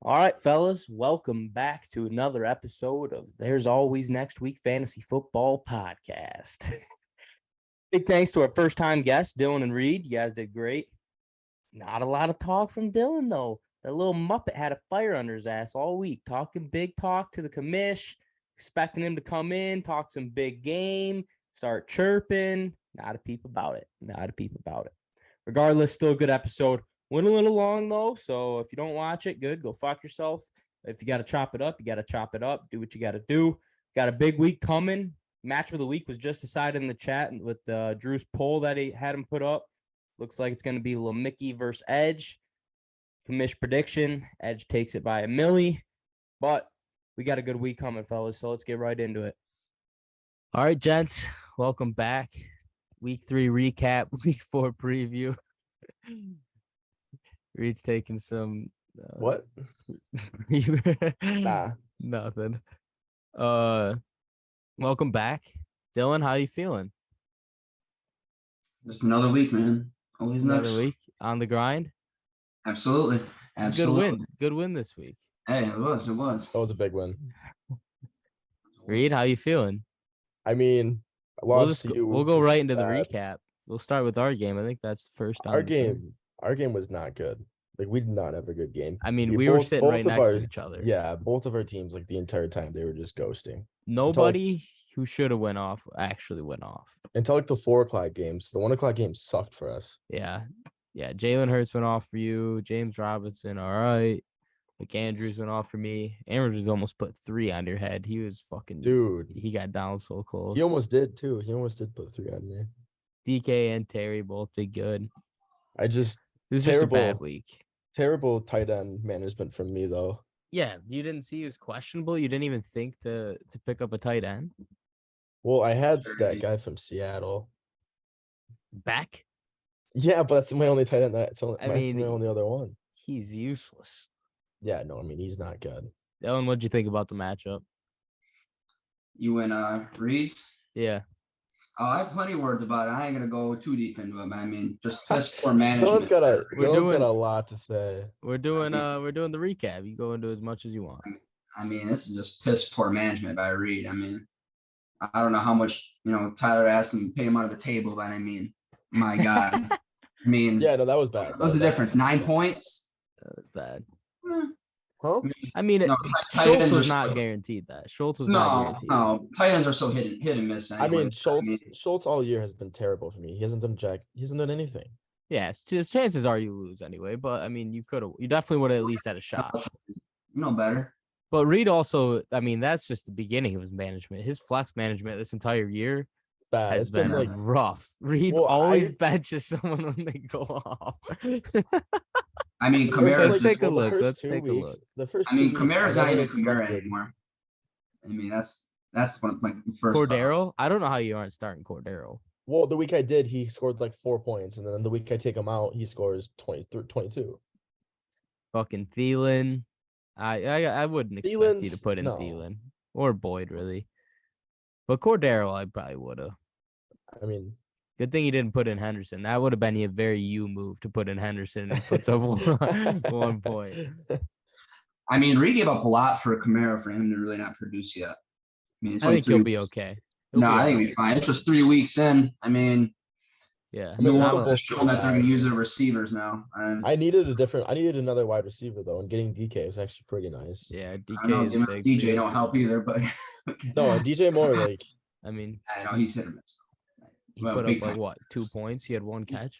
All right, fellas, welcome back to another episode of There's Always Next Week Fantasy Football Podcast. Big thanks to our first-time guests, Dylan and Reid. You guys did great. Not a lot of talk from Dylan, though. That little Muppet had a fire under his ass all week, talking big talk to the commish, expecting him to come in, talk some big game, start chirping. Not a peep about it. Regardless, still a good episode. Went a little long, though, so if you don't watch it, good. Go fuck yourself. If you got to chop it up, you got to chop it up. Do what you got to do. Got a big week coming. Match of the week was just decided in the chat with Drew's poll that he had him put up. Looks like it's going to be Mickey versus Edge. Commish prediction. Edge takes it by a milli. But we got a good week coming, fellas, so let's get right into it. All right, gents. Welcome back. Week 3 recap. Week 4 preview. Reid's taking some what? Nah. Nothing. Welcome back. Dylan, how you feeling? Just another week, man. Always another week on the grind. Absolutely. Good win this week. Hey, it was. That was a big win. Reid, how you feeling? I mean, we'll go right into the recap. We'll start with our game. I think that's the first time. Our game was not good. Like, we did not have a good game. I mean, we were sitting right next to each other. Yeah, both of our teams, like, the entire time, they were just ghosting. Nobody who should have went off actually went off. Until, like, the 4 o'clock games. The 1 o'clock games sucked for us. Yeah. Jalen Hurts went off for you. James Robinson, all right. McAndrews went off for me. Andrews almost put 3 on your head. He was fucking... Dude. He got down so close. He almost did, too. He almost did put 3 on me. DK and Terry both did good. It was just a bad week. Terrible tight end management from me, though. Yeah, you didn't see he was questionable. You didn't even think to pick up a tight end. Well, I had that guy from Seattle. Beck? Yeah, but that's my only tight end. That's my only other one. He's useless. Yeah, no, I mean, he's not good. Dylan, what'd you think about the matchup? You and Reid's? Yeah. Oh, I have plenty of words about it. I ain't gonna go too deep into it, but I mean, just piss poor management. Dylan's got a lot to say. We're doing the recap. You go into as much as you want. I mean, this is just piss poor management by Reid. I mean, I don't know how much Tyler asked him to pay him under the table, but I mean, my God. I mean, yeah, no, that was bad. What was the difference? 9 points? That was bad. Huh? I mean, Schultz was not guaranteed that. Schultz was not guaranteed. No, tight ends are so hit and miss. Anyway. I mean, Schultz all year has been terrible for me. He hasn't done anything. Yeah, chances are you lose anyway. But I mean, you definitely would have at least had a shot. Better. But Reid also, I mean, that's just the beginning of his management. His flex management this entire year has been like rough. Reid always benches someone when they go off. I mean, Kamara. Let's take a look. The first Kamara's not even Kamara anymore. I mean, that's one of my first. Cordero. I don't know how you aren't starting Cordero. Well, the week I did, he scored like 4 points, and then the week I take him out, he scores 22. Fucking Thielen. I wouldn't expect you to put in Thielen or Boyd really, but Cordero I probably would have. I mean. Good thing you didn't put in Henderson. That would have been a very you move to put in Henderson and puts up 1 point. I mean, Reid gave up a lot for Kamara for him to really not produce yet. I think he'll be okay. I think he'll be fine. It's just 3 weeks in. I mean, yeah. New Orleans is showing that they're going to use their receivers now. I needed another wide receiver though, and getting DK was actually pretty nice. Yeah, DJ don't help either, but no, DJ more like. I mean, I know he's hit or miss. He put up like what, 2 points? He had 1 catch.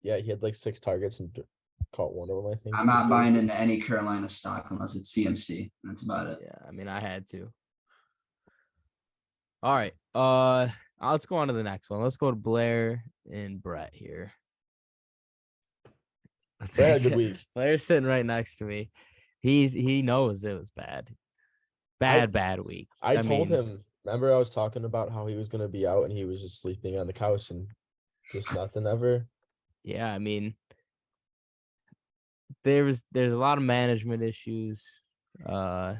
Yeah, he had like 6 targets and caught 1 of them. I think. I'm not buying into any Carolina stock unless it's CMC. That's about it. Yeah, I mean, I had to. All right, let's go on to the next one. Let's go to Blair and Brett here. Blair had a good week. Blair's sitting right next to me. He knows it was bad. Bad week. I told him. Remember I was talking about how he was going to be out and he was just sleeping on the couch and just nothing ever? Yeah, I mean, there's a lot of management issues. Keenan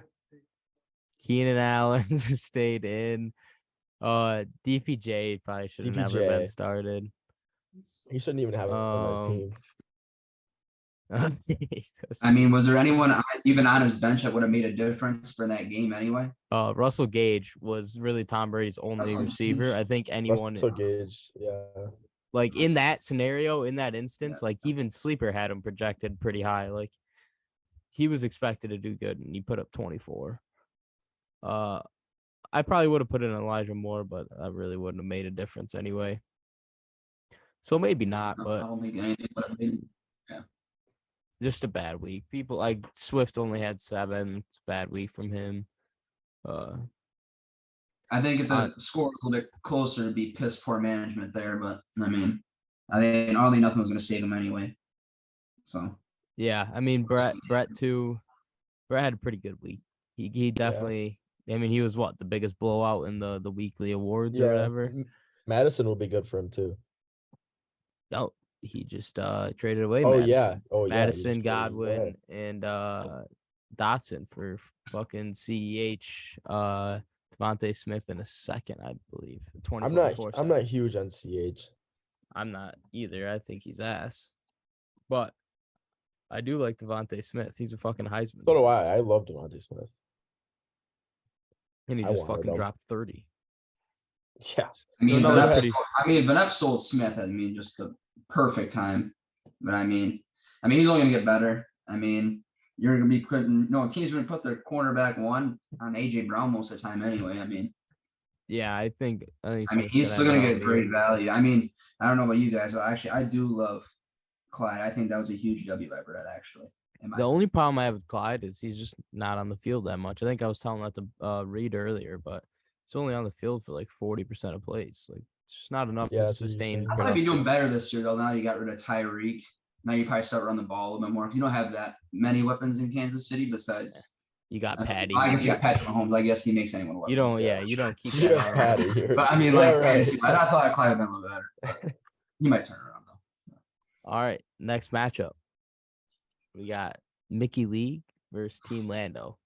Allen stayed in. DPJ probably should have never been started. He shouldn't even have a nice team. I mean, was there anyone even on his bench that would have made a difference for that game anyway? Russell Gage was really Tom Brady's only Russell receiver. Gage. I think anyone Russell Gage, yeah. like in that scenario, in that Yeah. instance, like even Sleeper had him projected pretty high. Like he was expected to do good, and he put up 24. I probably would have put in Elijah Moore, but I really wouldn't have made a difference anyway. So maybe not, I but don't think anything would have made. just a bad week. People like Swift only had 7. It's a bad week from him. I think if the score was a little bit closer, it'd be piss poor management there. But I mean, I think only nothing was going to save him anyway. So yeah, I mean Brett too. Brett had a pretty good week. He definitely. I mean, he was the biggest blowout in the weekly awards or whatever. Madison will be good for him too. No, he just traded away. Oh Madison. yeah. Madison, Godwin, and Dotson for fucking CEH. Devontae Smith in a second, I believe. I'm not huge on CH. I'm not either. I think he's ass. But I do like Devontae Smith. He's a fucking Heisman. So do I. I love Devontae Smith. And he just fucking dropped 30. Yeah. I mean, Vanep sold Smith. I mean, just the perfect time. But I mean, he's only gonna get better. I mean, you're gonna be teams are gonna put their cornerback 1 on AJ Brown most of the time anyway. I mean, yeah, I think he's still gonna get great value. I mean, I don't know about you guys, but actually, I do love Clyde. I think that was a huge W by Brett, actually. The only problem I have with Clyde is he's just not on the field that much. I think I was telling that to Reid earlier, but it's only on the field for like 40% of plays. Like it's just not enough to sustain. I'll probably be doing better this year though. Now you got rid of Tyreek. Now you probably start running the ball a little bit more because you don't have that many weapons in Kansas City besides. You got Patty. I guess you got Patrick Mahomes. I guess he makes anyone look. You don't. You don't keep that Patty here. But I mean, fantasy. I thought Clyde had been a little better. He might turn around though. All right, next matchup. We got Mickey League versus Team Lando.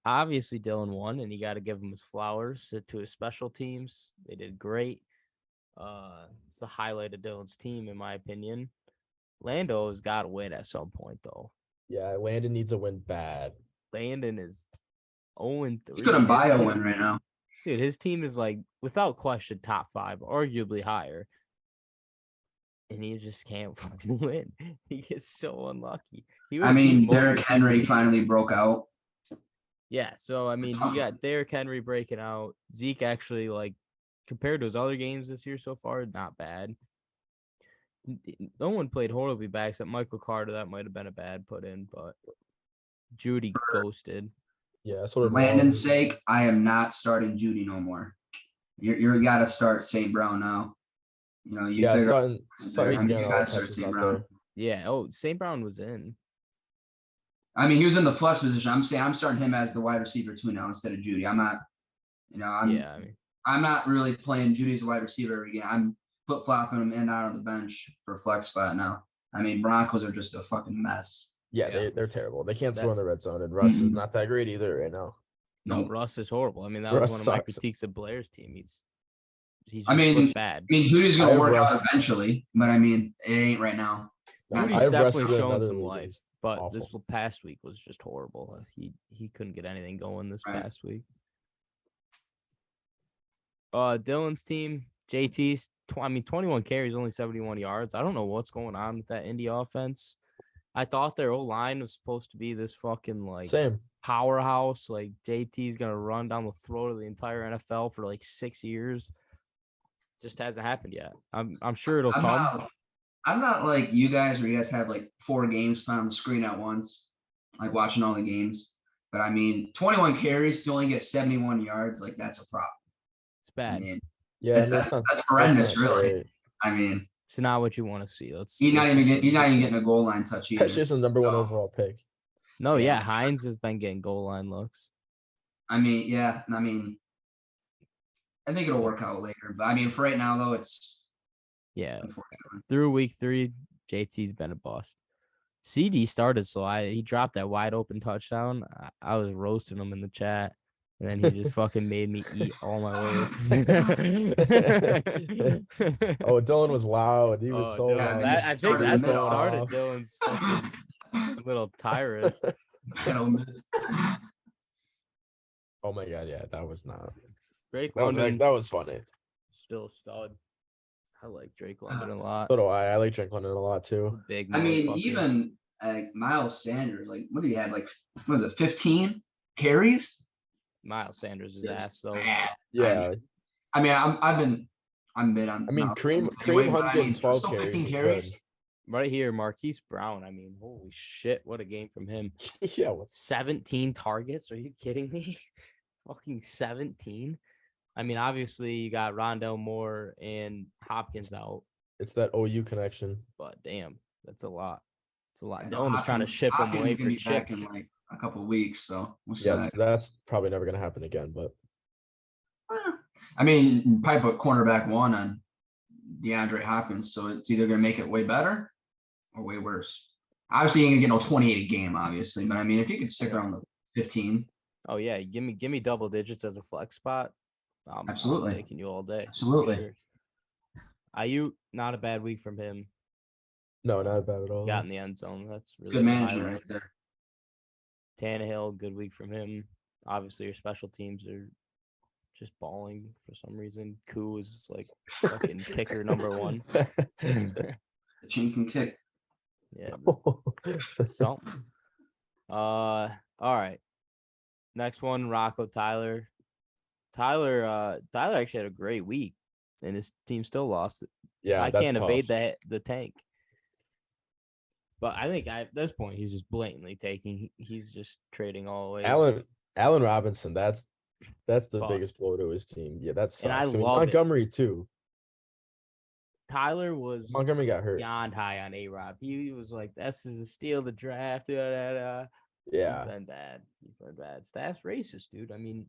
Obviously, Dylan won, and you got to give him his flowers to his special teams. They did great. It's the highlight of Dylan's team, in my opinion. Lando has got to win at some point, though. Yeah, Landon needs a win bad. Landon is 0-3. He couldn't buy a win right now. Dude, his team is like, without question, top 5, arguably higher. And he just can't fucking win. He gets so unlucky. Derrick Henry finally broke out. Yeah, so, I mean, you got Derrick Henry breaking out. Zeke actually, like, compared to his other games this year so far, not bad. No one played horribly bad except Michael Carter. That might have been a bad put in, but Judy ghosted. Yeah, that's For Landon's sake, I am not starting Judy no more. You're got to start St. Brown now. Sutton's St. Brown. Yeah. Oh, St. Brown was in. I mean, he was in the flex position. I'm saying I'm starting him as the wide receiver 2 now instead of Judy. I'm not. I'm not really playing Judy as a wide receiver every game. I'm flip-flopping him in and out on the bench for a flex spot now. I mean, Broncos are just a fucking mess. Yeah, they're terrible. They can't score in the red zone, and Russ is not that great either right now. No, Russ is horrible. I mean, that was one of my critiques of Blair's team. He's just bad. I mean, Judy's going to work out eventually, but I mean, it ain't right now. Judy's definitely shown some life, but this past week was just horrible. He couldn't get anything going this past week. Dylan's team, JT's, 21 carries, only 71 yards. I don't know what's going on with that Indy offense. I thought their O-line was supposed to be this fucking powerhouse. Like JT's gonna run down the throat of the entire NFL for like 6 years. Just hasn't happened yet. I'm sure it'll come. I'm not like you guys where you guys have like 4 games put on the screen at once, like watching all the games. But I mean, 21 carries to only get 71 yards, like that's a problem. It's bad. I mean, that's horrendous, really. Great. I mean, it's not what you want to see. You're not even getting a goal line touch either. That's just the number 1 overall pick. No, yeah, Hines has been getting goal line looks. I mean, yeah, I think it'll work out later. But I mean, for right now though, it's unfortunately. Through week 3, JT's been a bust. CD started, so he dropped that wide open touchdown. I was roasting him in the chat. And then he just fucking made me eat all my words. Oh, Dylan was loud. He was Oh, so Dylan, loud. that- He I was think that's what going started off. Dylan's fucking little tyrant. Oh my god, yeah, that was not. Drake That was London, that was funny. still a stud. I like Drake London a lot. So do I. I like Drake London a lot too. Big I mean, motherfucker. even Miles Sanders, like, what do you have? Like, what was it, 15 carries? Miles Sanders is It's ass, though. bad. Yeah, I mean, I'm mid on. I mean, Miles Kareem Sanders anyway, but Hunt I getting mean, 12 still carries 15 is carries. good. Right here, Marquise Brown. I mean, holy shit, what a game from him. Yeah, what's 17 targets? Are you kidding me? Fucking 17. I mean, obviously you got Rondell Moore and Hopkins out, it's that OU connection. but damn, that's a lot. It's a lot. I know Dylan was trying to ship him Hopkins away is for gonna be back chips. in like a couple of weeks, so we'll see. Yes, that's probably never gonna happen again. But I mean, you probably put cornerback 1 on DeAndre Hopkins, so it's either gonna make it way better or way worse. Obviously, you ain't gonna get no 28 a game, obviously, but I mean, if you could stick around the 15, Oh yeah, give me double digits as a flex spot. I'm Absolutely. taking you all day. for Absolutely. Sure. Ayuk, not a bad week from him. no, not bad at all. Got in the end zone. That's really good the management highlight. right there. Tannehill, good week from him. Obviously, your special teams are just balling for some reason. Koo is like fucking kicker number 1. The chin can kick. Yeah, something. All right. Next one, Rocco Tyler. Tyler actually had a great week, and his team still lost. Yeah, I that's can't tough. evade the tank. But I think at this point he's just blatantly taking. He's just trading all away. Allen Robinson. That's the Bust. biggest blow to his team. Yeah, that sucks. And I mean, love it. Montgomery too. Tyler was Montgomery got hurt. beyond high on A-Rob. He was like, "This is a steal the draft." Yeah, He's been bad. He's been bad. Staff's racist, dude. I mean,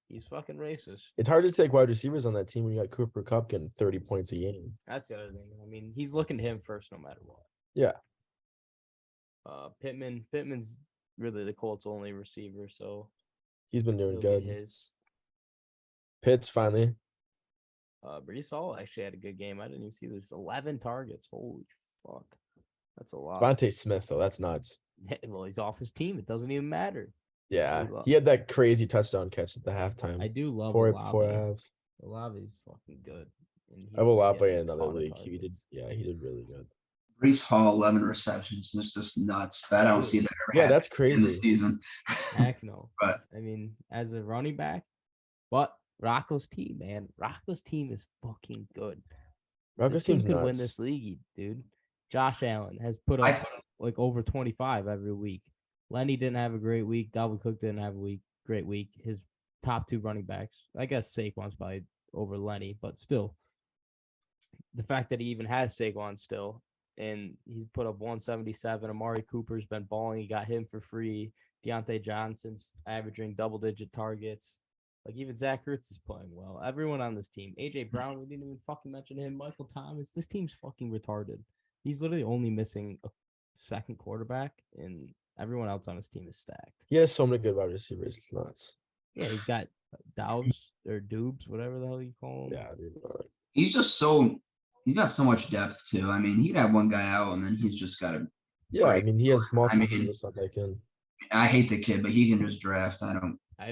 he's fucking racist. it's hard to take wide receivers on that team when you got Cooper Kupp getting 30 points a game. That's the other thing. I mean, he's looking to him first no matter what. Yeah. Pittman's really the Colts' only receiver, so He's been doing he'll good. get his. Pitts finally. Brees Hall actually had a good game. I didn't even see this. 11 targets. Holy fuck. That's a lot. Devontae Smith though, that's nuts. Well, he's off his team. It doesn't even matter. Yeah, love- he had that crazy touchdown catch at the halftime. I do love before Olave. I have Olave's fucking good. And he's I have been Olave getting in a another ton of league. He did targets. he did really good. Brees Hall, 11 receptions. It's just nuts. I don't see that ever Yeah, happening that's in crazy. the season. Heck no. But I mean, as a running back, but Rocco's team, man. Rocco's team is fucking good. Rocco's This team team's could nuts. win this league, dude. Josh Allen has put I- up like over 25 every week. Lenny didn't have a great week. Dalvin Cook didn't have a great week. His top 2 running backs, I guess Saquon's probably over Lenny, but still, the fact that he even has Saquon still, and he's put up 177. Amari Cooper's been balling. He got him for free. Deontay Johnson's averaging double-digit targets. Like, even Zach Ertz is playing well. Everyone on this team. A.J. Brown, we didn't even fucking mention him. Michael Thomas. This team's fucking retarded. He's literally only missing a second quarterback, and everyone else on his team is stacked. He has so many good wide receivers. It's nuts. Yeah, he's got Doubs or Dubes, whatever the hell you call him. Yeah, dude. he's got so much depth too. I mean, he could have one guy out and then he's just got to. Yeah, I Right. mean he has multiple mean- people stuff back in. I hate the kid, but he can just draft. I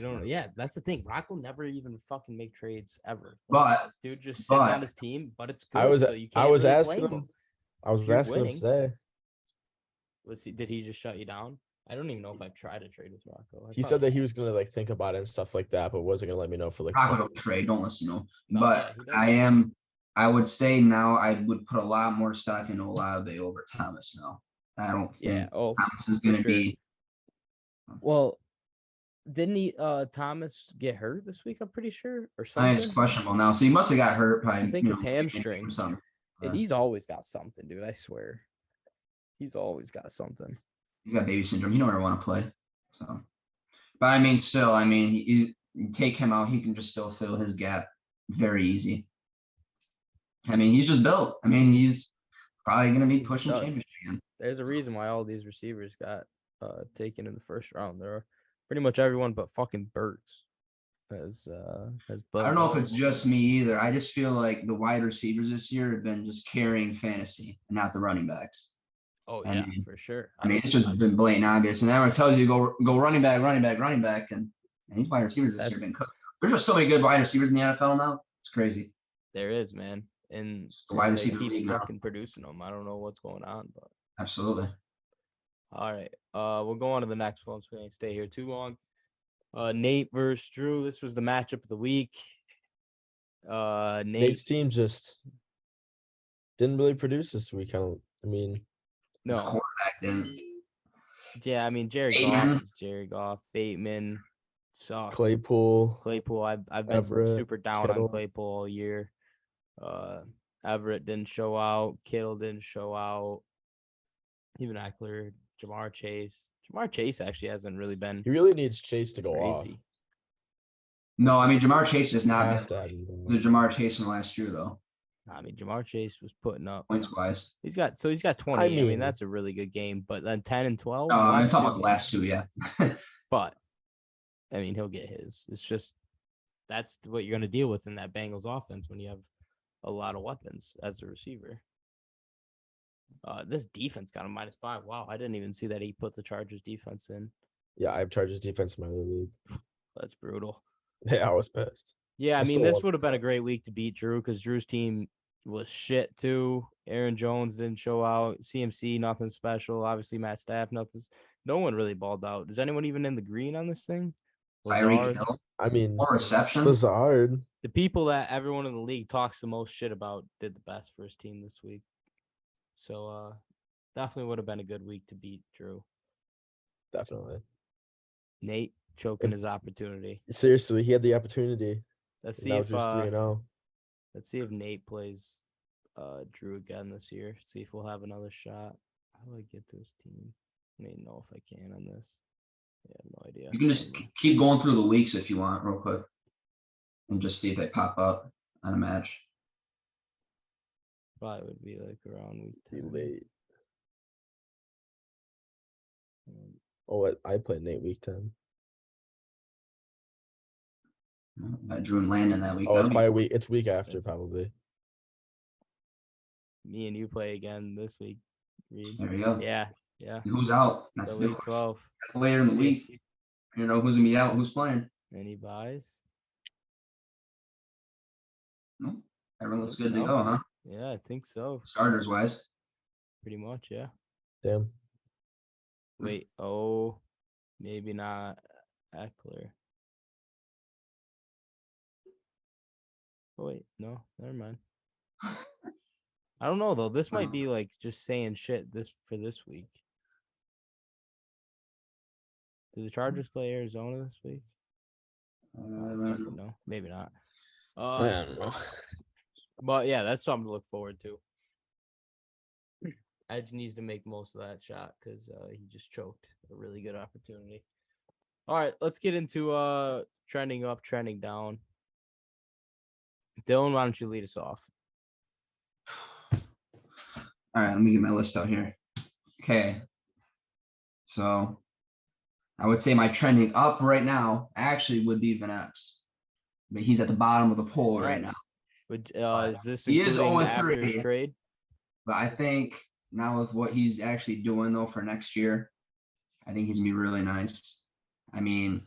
don't. Yeah, that's the thing. Rocco never even fucking make trades ever. But Dude just sits but- on his team, but it's good. I was so you can't I was really asking blame him. I was If you're asking him winning. today. Did he just shut you down? I don't even know if I've tried to trade with Rocco. He said that he was gonna like think about it and stuff like that, but wasn't gonna let me know for like. Rocco don't trade. Don't listen to him. No, But yeah, he doesn't. I would say now I would put a lot more stock in Olave over Thomas now. I don't think Yeah. Oh, Thomas is for going to sure. be. well, didn't he? Thomas get hurt this week? I'm pretty sure, or I think something. it's questionable now. So he must have got hurt. Probably, I think you his know, hamstring. or something. And he's always got something, dude. I swear, he's always got something. He's got baby syndrome. He don't ever want to play. So, but I mean, still, I mean, you take him out, he can just still fill his gap very easy. I mean, he's just built. I mean, he's probably going to be He's pushing done. championship again. There's a reason why all these receivers got taken in the first round. There are pretty much everyone but fucking Burks. has I don't know if it's just me either. I just feel like the wide receivers this year have been just carrying fantasy and not the running backs. Oh I yeah, mean- for sure. I mean, it's just been blatant obvious. And everyone tells you go running back, and these wide receivers this year have been cooked. There's just so many good wide receivers in the NFL now. It's crazy. There is, man, and The wide they receiver keep league now. fucking producing them. I don't know what's going on, but Absolutely. all right. We'll go on to the next one. So we ain't stay here too long. Nate versus Drew. This was the matchup of the week. Nate. Nate's team just didn't really produce this week. I mean, His No. quarterback didn't. Yeah, I mean Jared Bateman. Goff is Jared Goff. Bateman sucks. Claypool, I've been Everett, super down Kittle. on Claypool all year. Everett didn't show out. Kittle didn't show out. Even Eckler, Jamar Chase. Jamar Chase actually hasn't really been he really needs Chase to go off. crazy. No, I mean Jamar Chase is not Has been to have like him. the Jamar Chase from last year though, I mean, Jamar Chase was putting up. points wise. He's got 20. I mean, that's a really good game. But then 10 and 12. I'm last talking two about the games. last two, yeah. But I mean, he'll get his. It's just that's what you're going to deal with in that Bengals offense when you have a lot of weapons as a receiver. This defense got a -5. Wow, I didn't even see that he put the Chargers defense in. Yeah, I have Chargers defense in my other league. That's brutal. Yeah, I was pissed. Yeah, I I mean, still this want- would have been a great week to beat Drew because Drew's team was shit too. Aaron Jones didn't show out. CMC, nothing special. Obviously, Matt Staff, nothing. No one really balled out. Is anyone even in the green on this thing? Tyreek Lazard? Hill, I mean, more receptions. Lazard. The people that everyone in the league talks the most shit about did the best for his team this week. So definitely would have been a good week to beat Drew. Definitely. Nate choking If- his opportunity. Seriously, he had the opportunity. Let's And see now if just 3-0. let's see if Nate plays Drew again this year. See if we'll have another shot. How do I get to his team? I don't even know if I can on this. Yeah, I have no idea. You can just keep going through the weeks if you want, real quick, and just see if they pop up on a match. Probably would be like around week Be 10. late. Um, I played Nate week 10. Drew and Landon that week. Oh, it's That'd by be a week. It's week after That's- probably. Me and you play again this week, Reid. There you go. Yeah, yeah. Who's out? That's The the good week question. 12. That's later in the week. You know who's gonna be out, who's playing. Any buys? No, everyone looks good to No. go, huh? Yeah, I think so. Starters wise. Pretty much, yeah. Damn. Wait, oh, maybe not Eckler. Oh, wait, no, never mind. I don't know though. This might be like just saying shit for this week. Do the Chargers play Arizona this week? I don't fucking know. Maybe not. I don't know. But yeah, that's something to look forward to. Edge needs to make most of that shot because he just choked a really good opportunity. All right, let's get into trending up, trending down. Dylan, why don't you lead us off? All right, let me get my list out here. Okay. So I would say my trending up right now actually would be Van Epps. But he's at the bottom of the poll right now. Is this He is including 0-3. after his trade? But I think now with what he's actually doing though for next year, I think he's gonna be really nice. I mean,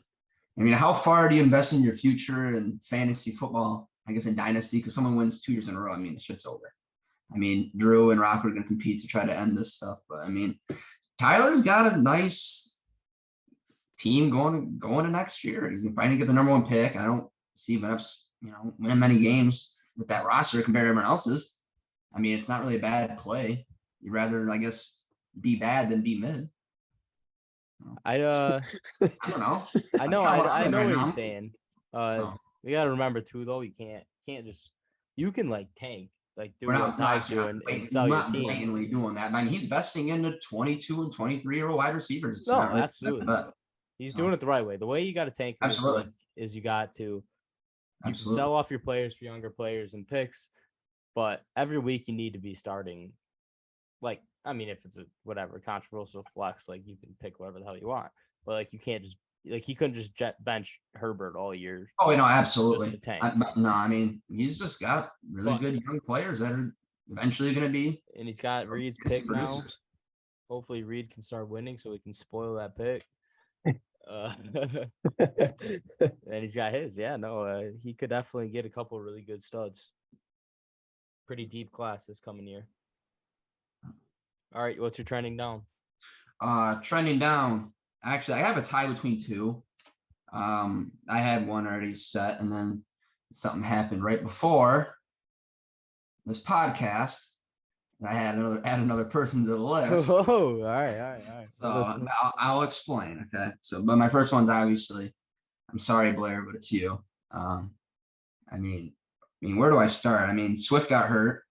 how far do you invest in your future in fantasy football? I guess in dynasty, because someone wins 2 years in a row. I mean, the shit's over. I mean, Drew and Rock are gonna compete to try to end this stuff. But I mean, Tyler's got a nice team going to next year. He's probably gonna get the number 1 pick. I don't see Van Epps, winning many games with that roster compared to everyone else's. I mean, it's not really a bad play. You'd rather, I guess, be bad than be mid. I I don't know. I know That's kinda what right you're now. saying. So We gotta remember too, though, you can't just you can like tank, like do we're what not, Ty's we're not doing and blatantly- sell we're your not team. blatantly doing that. I mean, he's investing into 22 and 23-year-old wide receivers. It's No, not really absolutely. but He's So- doing it the right way. The way you got to tank for this Absolutely. league is you got to you can Absolutely. sell off your players for younger players and picks, but every week you need to be starting. Like, I mean, if it's a whatever controversial flex, like you can pick whatever the hell you want, but like you can't just Like he couldn't just bench Herbert all year. Oh, no, absolutely. Just a tank. No, I mean, he's just got really good young players that are eventually going to be. And he's got Reid's pick now. Hopefully Reid can start winning so we can spoil that pick. And he's got his. Yeah, no, he could definitely get a couple of really good studs. Pretty deep class this coming year. All right, what's your trending down? Trending down. Actually, I have a tie between two. I had one already set, and then something happened right before this podcast. I had another person to the list. Oh, all right. So I'll explain. Okay. So, but my first one's obviously, I'm sorry, Blair, but it's you. I mean, where do I start? I mean, Swift got hurt.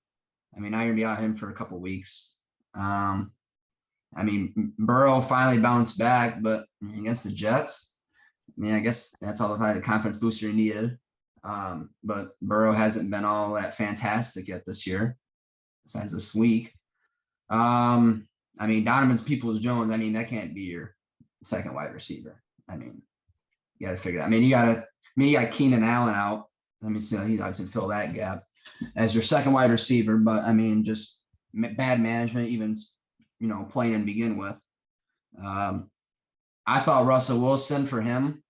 I mean, now you're gonna be out him for a couple of weeks. I mean, Burrow finally bounced back, but against the Jets, I mean, I guess that's all probably the confidence booster he needed. But Burrow hasn't been all that fantastic yet this year, besides this week. I mean, Donovan's Peoples-Jones, I mean, that can't be your second wide receiver. I mean, you got to figure that. I mean, you got Keenan Allen out. Let me see, he's obviously fill that gap as your second wide receiver. But I mean, just bad management, even playing to begin with. I thought Russell Wilson for him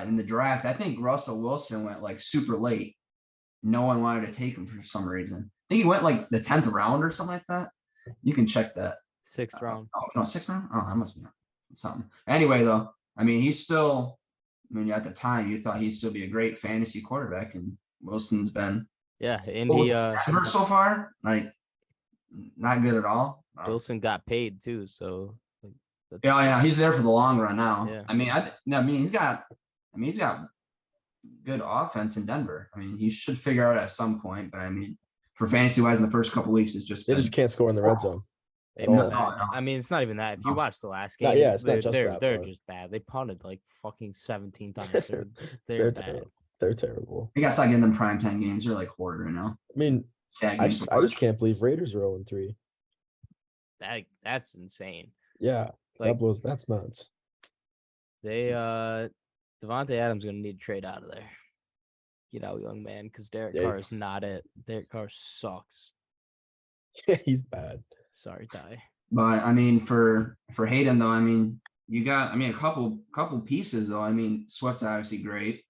in the draft. I think Russell Wilson went like super late. No one wanted to take him for some reason. I think he went like the 10th round or something like that. You can check that. 6th round. Oh no, 6th round. Oh, that must be something. Anyway, though, I mean, he's still. I mean, at the time, you thought he'd still be a great fantasy quarterback, and Wilson's been. Yeah, and he Denver so far, like, not good at all. Wilson got paid too, so. Yeah, he's there for the long run now. Yeah. I mean, he's got good offense in Denver. I mean, he should figure out at some point, but I mean, for fantasy wise, in the first couple of weeks, it's just they just can't score in the red zone. No. I mean, it's not even that. If you watch the last game, it's not just that. They're just bad. They punted like fucking 17 times. They're bad. They're terrible. You guys not getting them primetime games. They're like horrid right now. I mean, I just can't believe Raiders are 0-3. That's insane. Yeah, that's nuts. They Devontae Adams gonna need to trade out of there. Get out, young man, because Derek Carr is not it. Derek Carr sucks. Yeah, he's bad. Sorry, Ty. But I mean, for Hayden though, I mean, you got a couple pieces though. I mean, Swift's obviously great.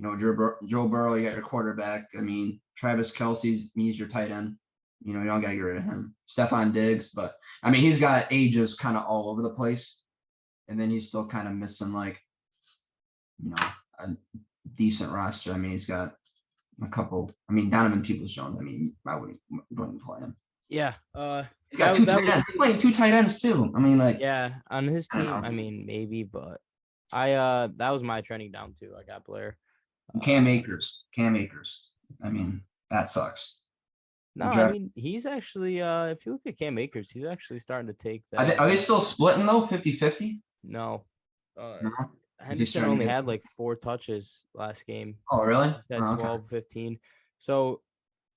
Joe Burrow, you got your quarterback. I mean, Travis Kelce's he's your tight end. You don't gotta get rid of him. Stephon Diggs, but I mean, he's got ages kind of all over the place, and then he's still kind of missing like, a decent roster. I mean, he's got a couple. I mean, Donovan Peoples-Jones. I mean, I wouldn't play him. Yeah. He's got two tight ends. He's playing two tight ends too. I mean, like. Yeah, on his team. I mean, maybe, but that was my trending down too. I got Blair. Cam Akers. I mean, that sucks. No, I mean, he's actually, if you look at Cam Akers, he's actually starting to take that. Are they still splitting though, 50-50? No. No? Henderson only had like 4 touches last game. Oh, really? Had 12, 15. So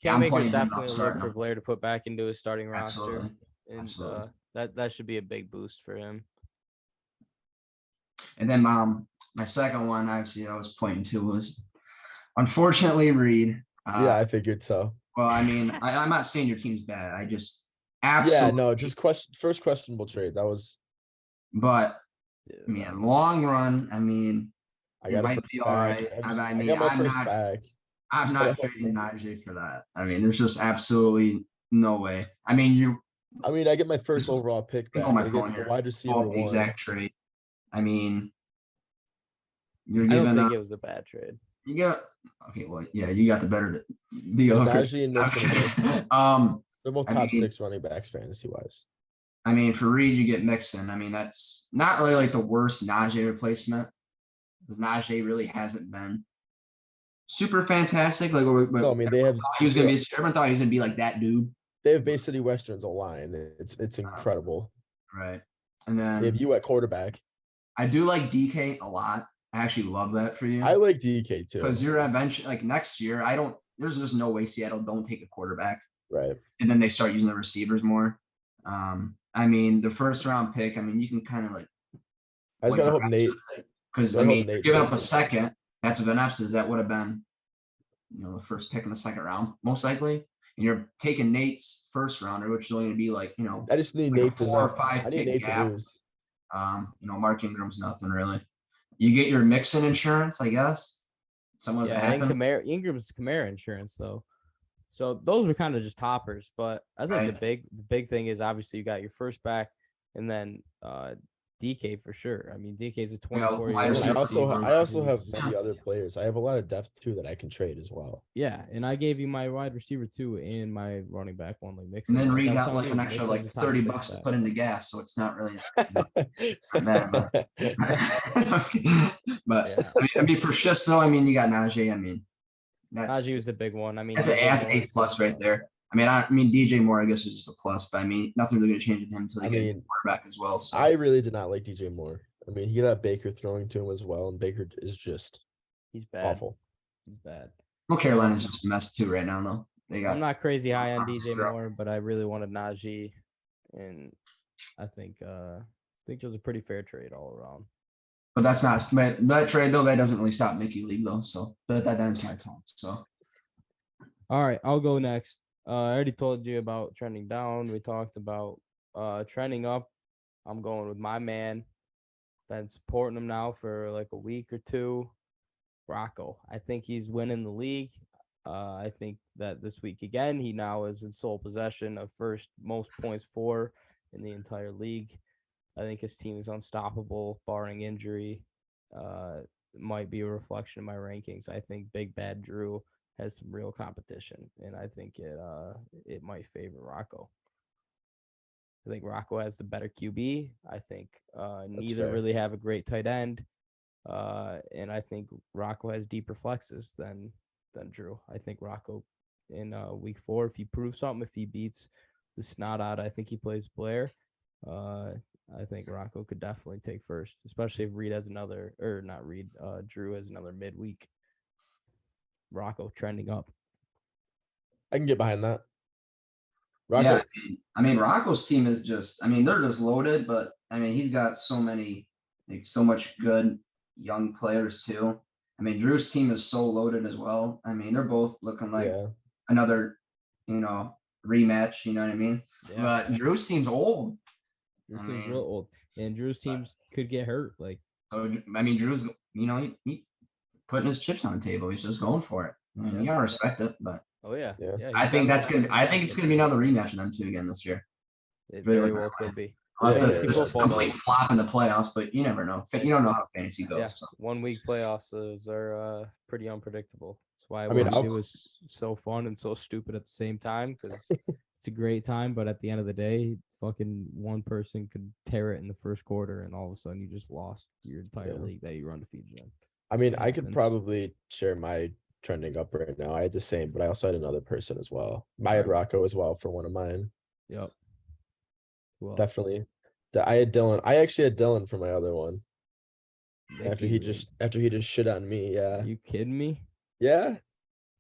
Cam Akers definitely look for Blair to put back into his starting roster. And Absolutely. That should be a big boost for him. And then my second one, obviously, I was pointing to was, unfortunately, Reid. Yeah, I figured so. Well, I mean, I'm not saying your team's bad. I just absolutely. Yeah, no, just first questionable trade. That was. But I mean, long run. I mean, I got might be all right. I got my first bag. I'm not trading Najee for that. I mean, there's just absolutely no way. I mean, I get my first overall pick back. On my phone here. Wide receiver the exact trade. I mean, you're I giving. don't think it was a bad trade. You got okay. Well, yeah, you got the better deal. Najee and Mixon. They're both top 6 running backs fantasy wise. I mean, for Reid, you get Mixon. I mean, that's not really like the worst Najee replacement, because Najee really hasn't been super fantastic. Like, no, I mean, they have. He was gonna be. Everyone thought he was gonna be like that dude. They have Bay City Western's a line. It's incredible. Right, and then they have you at quarterback. I do like DK a lot. I actually love that for you. I like DK too. Because you're eventually like next year. There's just no way Seattle don't take a quarterback. Right. And then they start using the receivers more. I mean, the first round pick. I mean, you can kind of like. I just gotta hope Nate. Because So I I hope mean, Nate giving up shows a it. second, that's Van Epps' that would have been, the first pick in the second round, most likely. And you're taking Nate's first rounder, which is only going to be like, I just need like a Nate to 4 or not. 5 I need pick Nate to gap. lose. Mark Ingram's nothing really. You get your Mixon insurance, I guess. Someone's Yeah, and happened. Ingram's Kamara insurance though. So those are kind of just toppers, but I think Right. the big thing is obviously you got your first back, and then DK for sure. I mean, DK is a 24-year-old. wide I receiver. also have who's- many other players. I have a lot of depth too that I can trade as well. Yeah, and I gave you my wide receiver too, and my running back one like Mixon. And then Like I Reid was got telling like you, an extra like Mixon's a top 30 6 bucks to back. put into gas, so it's not really bad. But Yeah. I mean, for Shisto, I mean, you got Najee. I mean, that's Najee was the big one. I mean, that's DJ an Moore A is plus good right stuff. there. I mean, DJ Moore, I guess, is just a plus, but I mean, nothing really going to change with him until they get a quarterback as well. So I really did not like DJ Moore. I mean, he got Baker throwing to him as well, and Baker is just He's bad. awful. He's bad. well, Carolina's just a mess too right now, though. They got I'm not crazy high on DJ Zero. Moore, but I really wanted Najee, and I think it was a pretty fair trade all around. But that's not that trade though. That doesn't really stop Mickey League though. So that ends my talk. So All right, I'll go next. I already told you about trending down. We talked about trending up. I'm going with my man. Been supporting him now for like a week or two. Rocco. I think he's winning the league. I think that this week again, he now is in sole possession of first most points for in the entire league. I think his team is unstoppable, barring injury. It might be a reflection of my rankings. I think Big Bad Drew has some real competition, and I think it might favor Rocco. I think Rocco has the better QB. I think neither fair. really have a great tight end. And I think Rocco has deeper flexes than Drew. I think Rocco in week 4, if he proves something, if he beats the snot out, I think he plays Blair. I think Rocco could definitely take first, especially if Reid has another, or not Reid, Drew has another midweek. Rocco trending up. I can get behind that. Rocco, yeah, I mean Rocco's team is just. I mean, they're just loaded, but I mean he's got so much good young players too. I mean Drew's team is so loaded as well. I mean they're both looking like another, rematch. You know what I mean? Yeah. But Drew's team's old. Drew's team's real old, and Drew's teams could get hurt. Like, so I mean Drew's, he putting his chips on the table. He's just going for it. I mean, you gotta respect it, but oh yeah. I think that's good. I think it's gonna be another rematch of them two again this year. It very well could be. Unless Yeah, it's yeah, just a football, complete flop in the playoffs, but you never know. You don't know how fantasy goes. Yeah, So. 1 week playoffs are pretty unpredictable. That's why I mean, what we do is so fun and so stupid at the same time, because it's a great time. But at the end of the day, fucking one person could tear it in the first quarter, and all of a sudden you just lost your entire league that you were undefeated in. I mean, It I could happens. probably share my trending up right now. I had the same, but I also had another person as well. I had Rocco as well for one of mine. Yep. Well, Definitely. I had Dylan. I actually had Dylan for my other one. After he just shit on me. Yeah. Are you kidding me? Yeah.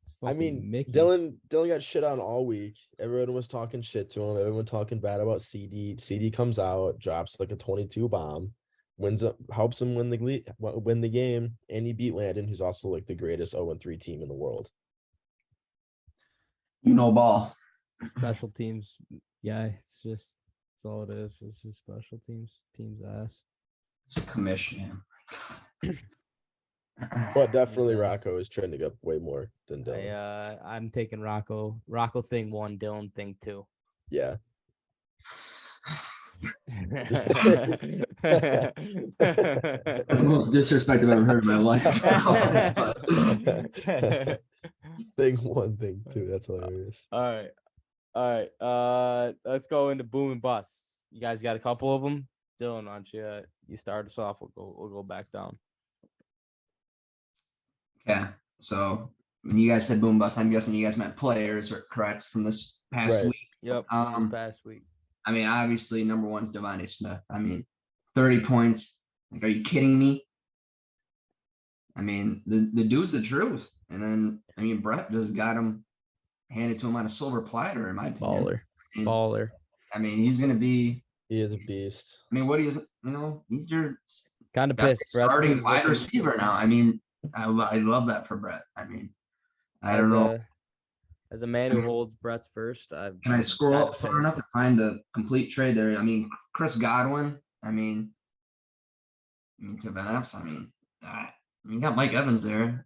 It's I fucking mean, Mickey. Dylan got shit on all week. Everyone was talking shit to him. Everyone talking bad about CD. CD comes out, drops like a 22 bomb, helps him win the game, and he beat Landon, who's also like the greatest 0-3 team in the world. Ball. Special teams. Yeah, that's all it is. It's just special teams. Team's ass. It's a commission. But definitely Rocco is trending up way more than Dylan. I'm taking Rocco. Rocco thing 1, Dylan thing 2. Yeah. That's the most disrespect I've ever heard in my life. Thing 1, thing 2. That's hilarious. All right. Let's go into boom and bust. You guys got a couple of them. Dylan, why don't you start us off? We'll go back down. Yeah. So when you guys said boom bust, I'm guessing you guys meant players, or correct, from this past week. Yep. This past week. I mean, obviously, number 1's Devontae Smith. I mean, 30 points. Like, are you kidding me? I mean, the dude's the truth. And then, I mean, Brett just got him handed to him on a silver platter, in my opinion. Baller. I mean, he's going to be. He is a beast. I mean, what he is, he's your Kind of Got pissed. a Brett's starting team's wide looking receiver now. I mean, I love that for Brett. I mean, I don't as know. as a man who holds Brett's first. Can I scroll kinda up far enough to find the complete trade there? I mean, Chris Godwin. To Van Epps. You got Mike Evans there.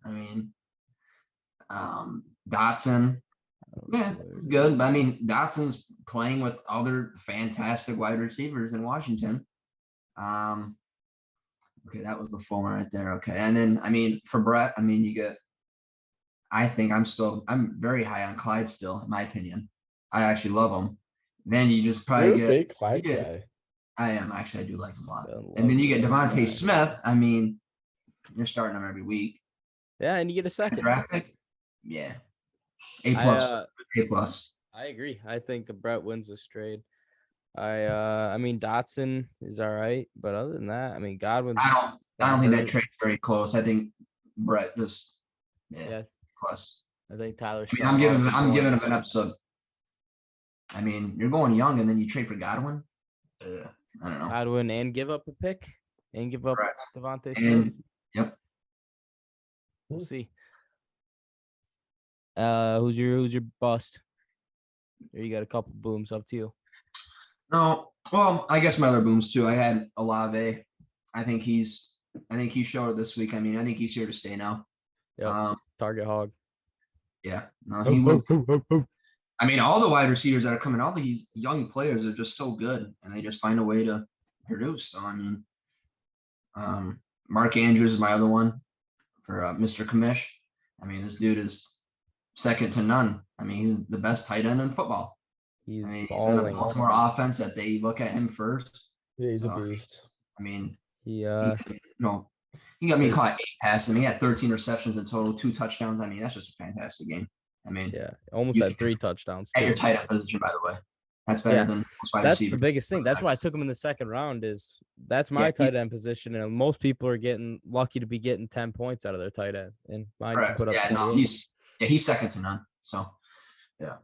Dotson. Yeah, it's good. But I mean, Dotson's playing with other fantastic wide receivers in Washington. Okay, that was the full one right there. Okay, and then I mean, for Brett, I mean, you get. I think I'm very high on Clyde still, in my opinion. I actually love him. Then you just probably You're a get. big Clyde guy. I am actually. I do like him a lot. Dylan And then loves you get some Devontae Clyde. Smith. I mean, you're starting him every week. Yeah, and you get a second. Draft pick. Yeah. A plus. A plus. I agree. I think Brett wins this trade. I mean Dotson is all right, but other than that, I mean Godwin's. I don't think that trade's very close. I think Brett just plus. I think Tyler. I mean, I'm giving him an episode. I mean, you're going young, and then you trade for Godwin. I don't know. Godwin and give up a pick and give up Correct. Devontae Smith. Yep. We'll see. Who's your bust? Or you got a couple booms, up to you. No, well, I guess my other booms too. I had Olave. I think he showed it this week. I mean, I think he's here to stay now. Yeah. Target hog. Yeah. No, he will. I mean, all the wide receivers that are coming, all these young players are just so good, and they just find a way to produce. So I mean, Mark Andrews is my other one for Mr. Commish. I mean, this dude is second to none. I mean, he's the best tight end in football. He's in a Baltimore offense that they look at him first. Yeah, he's a beast. I mean, he got me caught 8 passes. I mean, he had 13 receptions in total, 2 touchdowns. I mean, that's just a fantastic game. I mean, almost had 3 touchdowns. At your tight end position, by the way. That's better than most wide That's receivers. the biggest thing. That's why I took him in the second round. That's my tight end position, and most people are getting lucky to be getting 10 points out of their tight end, and mine can put up. He's second to none. So, yeah.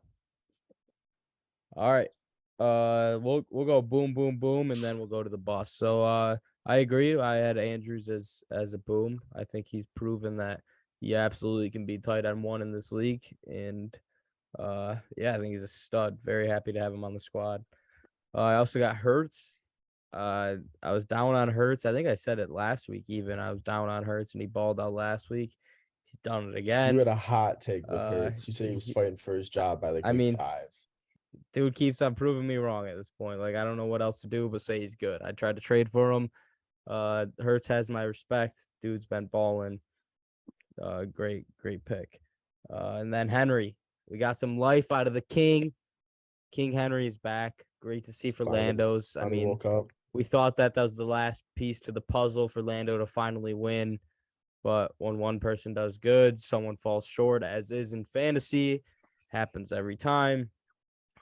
All right. We'll go boom, boom, boom, and then we'll go to the bust. So I agree. I had Andrews as a boom. I think he's proven that he absolutely can be tight end 1 in this league, and I think he's a stud. Very happy to have him on the squad. I also got Hurts. I was down on Hurts. I think I said it last week even. I was down on Hurts, and he balled out last week. He's done it again. You had a hot take with Hurts. You said he was fighting for his job by week 5. Dude keeps on proving me wrong at this point. Like, I don't know what else to do but say he's good. I tried to trade for him. Hurts has my respect. Dude's been balling. Great pick. And then Henry. We got some life out of the King. King Henry is back. Great to see for Lando's. I mean, we thought that was the last piece to the puzzle for Lando to finally win. But when one person does good, someone falls short, as is in fantasy. Happens every time.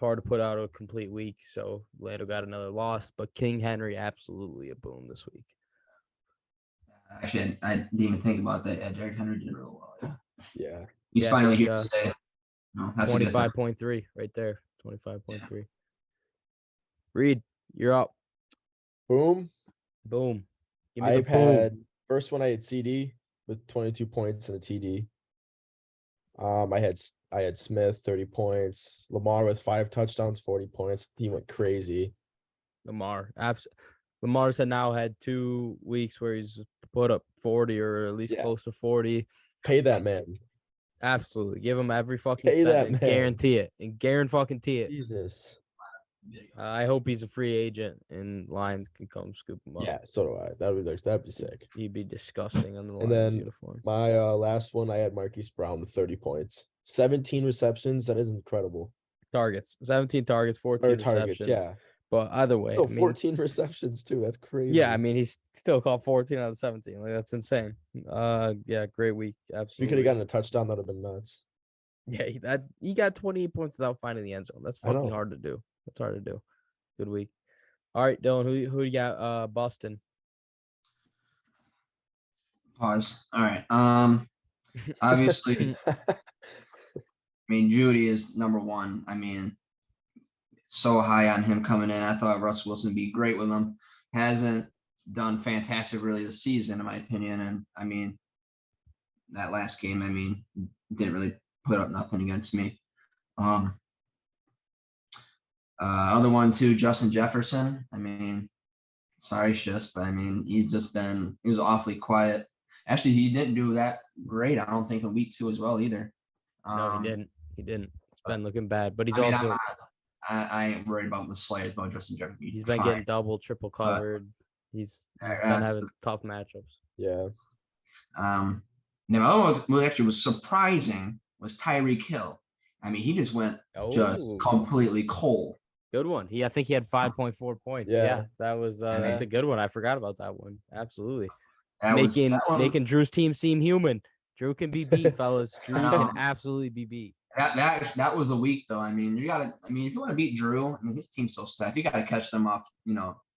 Hard to put out a complete week. So Lando got another loss. But King Henry, absolutely a boom this week. Actually, I didn't even think about that. Yeah, Derrick Henry did real well. Yeah. He's finally here to stay. No, that's 25.3 right there. 25.3. Reid, you're up. Boom. Boom. Give me the boom. First one I had CD with 22 points and a TD. I had Smith 30 points. Lamar with 5 touchdowns, 40 points. He went crazy. Lamar's now had 2 weeks where he's put up 40 or at least close to 40. Pay that man. Absolutely. Give him every fucking cent and guarantee it. And guarantee it. Jesus. I hope he's a free agent and Lions can come scoop him up. Yeah, so do I. That'd be sick. He'd be disgusting on the Lions uniform. My last one, I had Marquise Brown with 30 points. 17 receptions. That is incredible. 17 targets, 14 receptions. Yeah. But either way. 14 receptions too. That's crazy. Yeah, I mean, he's still caught 14 out of 17. Like, that's insane. Great week. Absolutely. If he could have gotten a touchdown, that would have been nuts. Yeah, he got 28 points without finding the end zone. That's fucking hard to do. That's hard to do. Good week. All right, Dylan, who you got Boston? Pause. All right. Obviously, I mean, Judy is number 1. I mean, so high on him coming in. I thought Russ Wilson would be great with him. Hasn't. done fantastic really this season, in my opinion. And I mean, that last game, I mean, didn't really put up nothing against me. Other one too, Justin Jefferson. I mean, sorry, Shis, but I mean, he was awfully quiet. Actually, he didn't do that great, I don't think, in week 2 as well either. No, he didn't. He didn't. It's been looking bad, but he's I mean, also I ain't worried about the slightest about Justin Jefferson. he's been getting double, triple covered. He's been having tough matchups. Yeah. Now, the other one that actually was surprising was Tyreek Hill. I mean, he just went just completely cold. Good one. I think he had 5.4 points. Yeah, that was that's a good one. I forgot about that one. Absolutely. Making Drew's team seem human. Drew can be beat, fellas. Drew can absolutely be beat. That was the week though. I mean, if you want to beat Drew, I mean his team's so stacked. You gotta catch them off,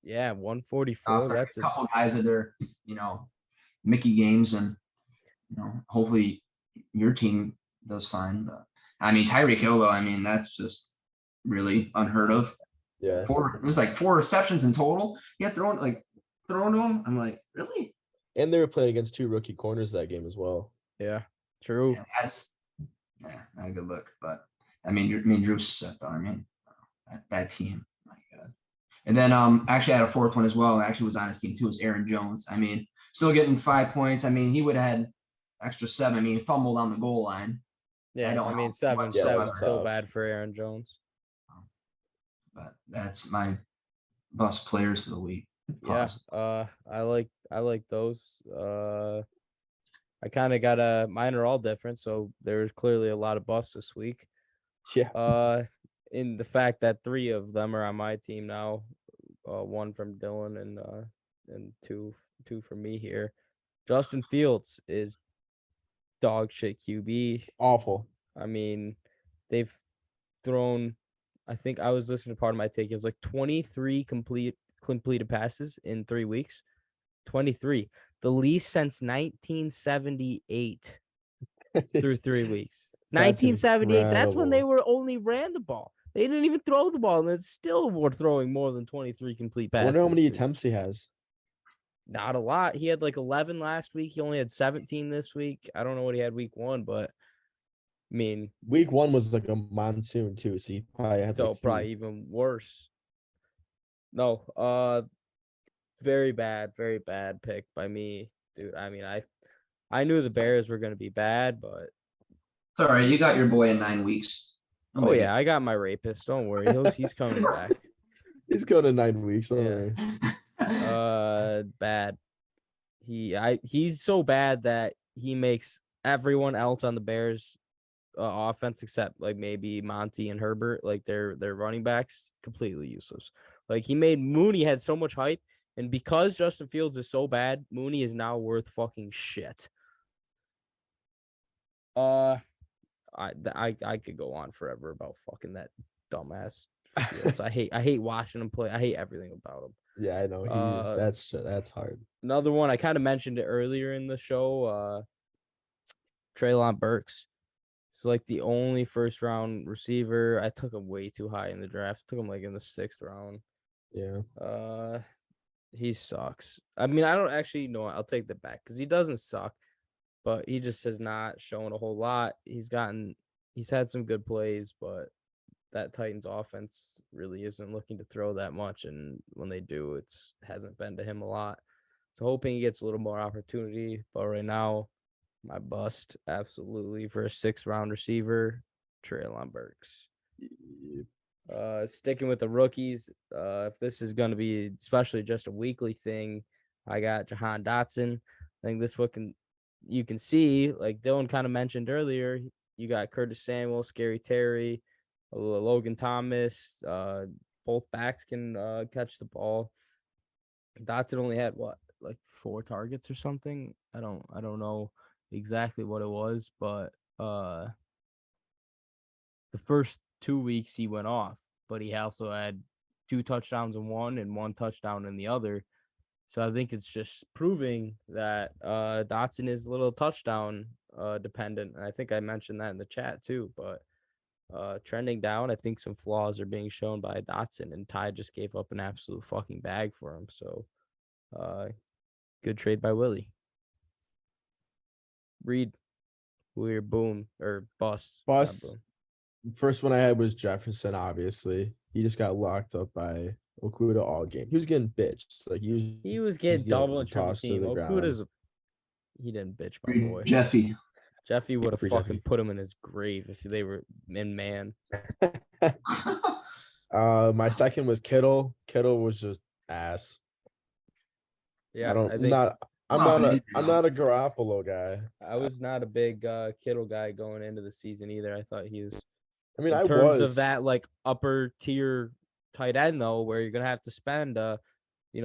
Yeah, 144. That's a couple guys that are, Mickey games, and hopefully your team does fine. But I mean, Tyreek Hill though, I mean, that's just really unheard of. Yeah. It was like 4 receptions in total. Yeah, throwing to him. I'm like, really? And they were playing against 2 rookie corners that game as well. Yeah, true. Yeah, that's not a good look. But I mean, Drew's set though. I mean, that team, my God. And then actually I had a 4th one as well. Actually was on his team too. Was Aaron Jones. I mean, still getting 5 points. I mean, he would have had extra 7. I mean, he fumbled on the goal line. Yeah, I mean, 7 still bad for Aaron Jones. But that's my bust players for the week. Pause. Yeah, I like those. I kind of got mine are all different, so there's clearly a lot of busts this week. Yeah. In the fact that 3 of them are on my team now, 1 from Dylan and two from me here. Justin Fields is dog shit QB. Awful. I mean, they've thrown. I think I was listening to part of my take. It was like 23 completed passes in 3 weeks. 23, the least since 1978 through 3 weeks. 1978. That's when they were only ran the ball. They didn't even throw the ball, and they still were throwing more than 23 complete passes. I wonder how many attempts he has. Not a lot. He had like 11 last week. He only had 17 this week. I don't know what he had week 1, but I mean, week 1 was like a monsoon too, so he probably had probably even worse. No, very bad pick by me, dude. I mean, I knew the Bears were going to be bad, but sorry, you got your boy in 9 weeks. Oh yeah, I got my rapist. Don't worry, he's coming back. He's going in 9 weeks. Don't worry. Bad. He's so bad that he makes everyone else on the Bears offense except like maybe Monty and Herbert, like their running backs, completely useless. Like he made Mooney had so much hype, and because Justin Fields is so bad, Mooney is now worth fucking shit. I could go on forever about fucking that dumbass Fields. I hate watching him play. I hate everything about him. Yeah, I know. That's hard. Another one, I kind of mentioned it earlier in the show. Treylon Burks. It's like the only first round receiver. I took him way too high in the draft. Took him like in the 6th round. Yeah. He sucks. I mean, I don't actually know. I'll take that back because he doesn't suck, but he just has not shown a whole lot. He's had some good plays, but that Titans offense really isn't looking to throw that much, and when they do, it hasn't been to him a lot. So hoping he gets a little more opportunity, but right now, my bust absolutely for a 6th round receiver, Treylon Burks. Sticking with the rookies, if this is going to be especially just a weekly thing, I got Jahan Dotson. I think this you can see, like Dylan kind of mentioned earlier, you got Curtis Samuel, Scary Terry, Logan Thomas. Both backs can catch the ball. Dotson only had like 4 targets or something. I don't know exactly what it was, but the first 2 weeks he went off, but he also had 2 touchdowns in one and 1 touchdown in the other. So I think it's just proving that Dotson is a little touchdown dependent. And I think I mentioned that in the chat too, but trending down, I think some flaws are being shown by Dotson, and Ty just gave up an absolute fucking bag for him. So Good trade by Willie. Reid, weird boom or bust. not Bust. boom. First one I had was Jefferson. Obviously, he just got locked up by Okuda all game. He was getting bitched. Like He was getting double and triple tossed to team. the ground. Okuda's he didn't bitch my Free boy. Jeffy. Jeffy would have Free fucking Jeffy. put him in his grave if they were in man. My second was Kittle. Kittle was just ass. Yeah, I'm Oh, not man. a Garoppolo guy. I was not a big Kittle guy going into the season either. I thought he was I mean, in I terms was of that like upper tier tight end though, where you're gonna have to spend I don't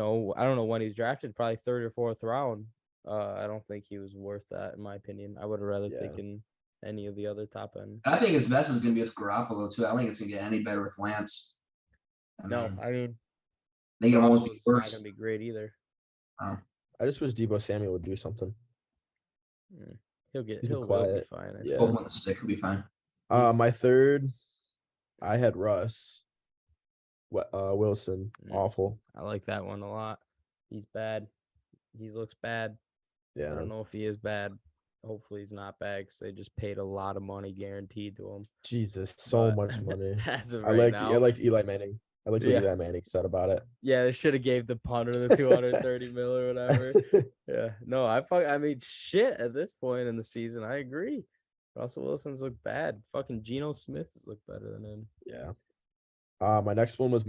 know when he was drafted, probably third or fourth round. I don't think he was worth that in my opinion. I would have rather Yeah. taken any of the other top end. I think his best is going to be with Garoppolo too. I don't think it's going to get any better with Lance. I mean they can almost be Garoppolo's not worse. gonna be great either. Oh. I just wish Debo Samuel would do something. He'll He's been be quiet. fine. I Yeah. Both with the stick will be fine. My third, I had Russ. Wilson, awful. I like that one a lot. He's bad. He looks bad. I Yeah. don't know if he is bad. Hopefully he's not bad because they just paid a lot of money guaranteed to him. Jesus, so But much money. as of I right liked now, Eli Manning. I liked what Yeah. Eli Manning said about it. yeah, they should have gave the punter the 230 mil or whatever. Yeah, no, I mean, shit at this point in the season. I agree. Russell Wilson's look bad. Fucking Geno Smith look better than him. Yeah. My next one was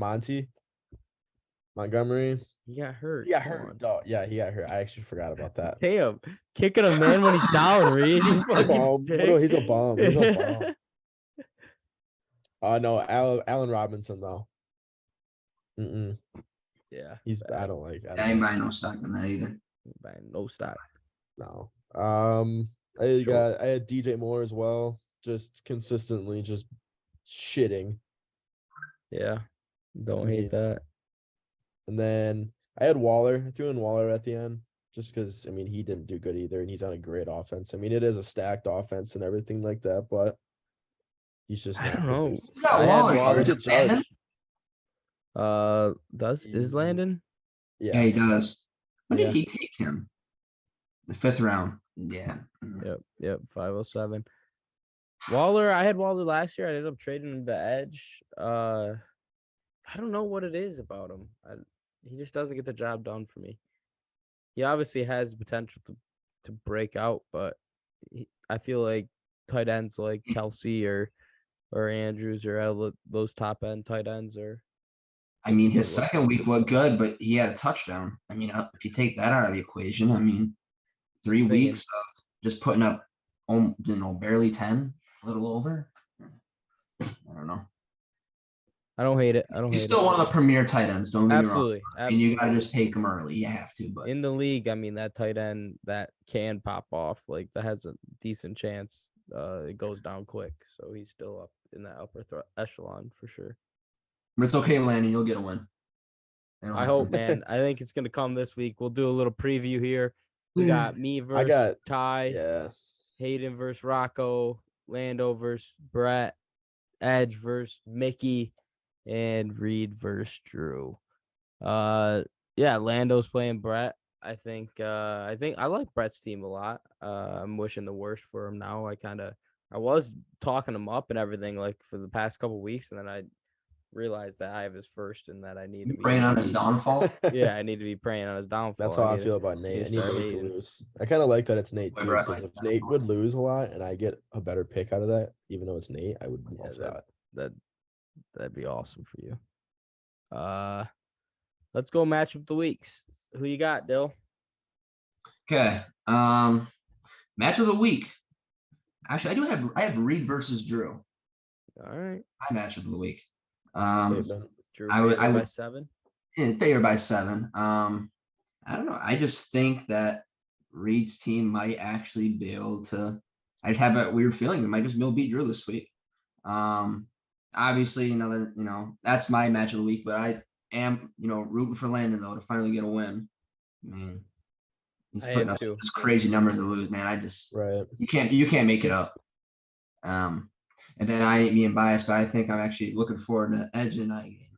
Montgomery. He got hurt. He got Come hurt. on. Oh, yeah, he got hurt. I actually forgot about that. Damn, kicking a man when he's down, Reid. You fucking Bum. dick. No, he's a bum. He's a bum. No, Allen Robinson though. Yeah, He's. bad. I don't like. I ain't buying no stock in that either. Buying no stock. No. I had DJ Moore as well. Just consistently just shitting. Yeah, don't I hate mean, that. And then I had Waller. I threw in Waller at the end just because, I mean, he didn't do good either, and he's on a great offense. I mean, it is a stacked offense and everything like that, but he's just I not don't know. producing. You got I had Waller. Waller. Is it Landon? Is Landon? Yeah, he does. When Yeah. did he take him? The 5th round. Yeah. Yep. 507. Waller. I had Waller last year. I ended up trading him to Edge. I don't know what it is about him. He just doesn't get the job done for me. He obviously has potential to break out, but I feel like tight ends like Kelsey or Andrews or those top end tight ends are. I mean, his second week looked good, but he had a touchdown. I mean, if you take that out of the equation, I mean, 3 weeks of just putting up, barely 10, a little over. I don't know. I don't hate it. He's still one of the premier tight ends. Don't get me wrong. Absolutely. And you got to just take him early. You have to. But In the league, I mean, that tight end that can pop off, like that has a decent chance. It goes down quick, so he's still up in that upper echelon for sure. it's okay, Landon. You'll get a win. I hope, man. I think it's gonna come this week. We'll do a little preview here. We got me versus Ty, Yeah. Hayden versus Rocco, Lando versus Brett, Edge versus Mickey, and Reid versus Drew. Yeah, Lando's playing Brett. I think I like Brett's team a lot. I'm wishing the worst for him now. I was talking him up and everything like for the past couple of weeks, and then I realized that I have his first and that I need to be praying on his downfall. Yeah, I need to be praying on his downfall. That's how I feel about Nate. I need start Nate to hating. lose. I kind of like that it's Nate too, Whatever, I because like if that. Nate would lose a lot and I get a better pick out of that, even though it's Nate, I would love that. That'd be awesome for you. Let's go match up the weeks. Who you got, Dill? Okay. Match of the week. Actually, I have Reid versus Drew. All right. My match of the week. Statement. Drew I would by 7. Favored by 7. I don't know. I just think that Reid's team might actually be able to. I just have a weird feeling they might just be able to beat Drew this week. Obviously, that's my match of the week, but I am, rooting for Landon though to finally get a win. I mean, he's putting up just crazy numbers to lose, man. You can't make it up. And then I ain't being biased, but I think I'm actually looking forward to Edge and I game.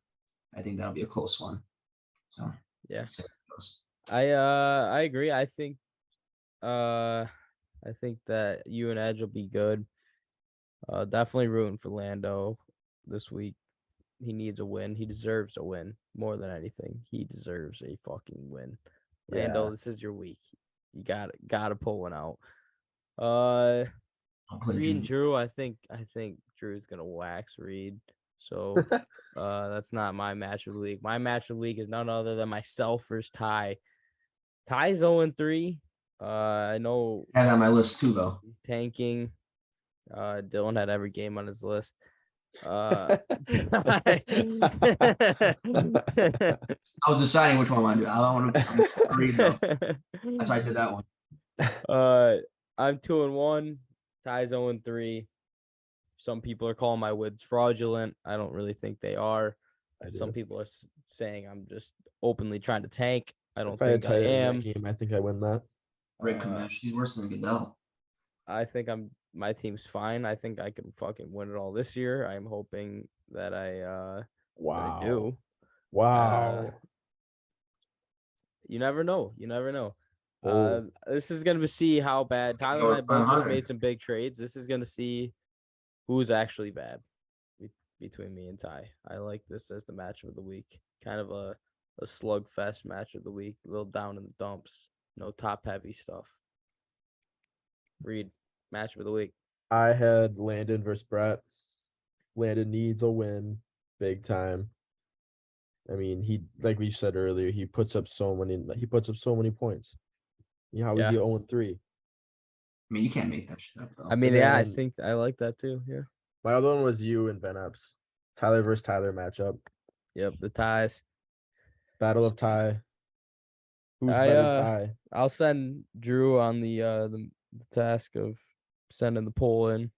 I think that'll be a close one. So yeah. I agree. I think that you and Edge will be good. Definitely rooting for Lando this week. He needs a win. He deserves a win more than anything. He deserves a fucking win. Lando, Yeah. this is your week. You gotta pull one out. I'll play Reed and Drew. Drew, I think Drew's gonna wax Reed. So that's not my match of the week. My match of the week is none other than myself versus Ty. Ty's 0-3. I know I had it on my list too, though. he's tanking. Dylan had every game on his list. I I was deciding which one I want to do. I don't want to read though. That's why I did that one. I'm 2-1. Ty's 0-3. Some people are calling my wins fraudulent. I don't really think they are. Some people are saying I'm just openly trying to tank. I don't think I am. Game, I think I win that. Reid Kamish, he's worse than Goodell. I think my team's fine. I think I can fucking win it all this year. I'm hoping that I do. Wow. You never know. You never know. Oh. This is gonna see how bad Tyler and I both just made some big trades. This is gonna see who's actually bad between me and Ty. I like this as the match of the week. Kind of a slugfest match of the week. A little down in the dumps. No top heavy stuff. Reed, match of the week. I had Landon versus Brett. Landon needs a win big time. I mean, he, like we said earlier, he puts up so many points. How is he 0-3? I mean, you can't make that shit up though. I mean, I think I like that too. Yeah. My other one was you and Ben Epps. Tyler versus Tyler matchup. Yep, the ties. Battle of Ty. Who's better Ty? I'll send Drew on the task of sending the poll in.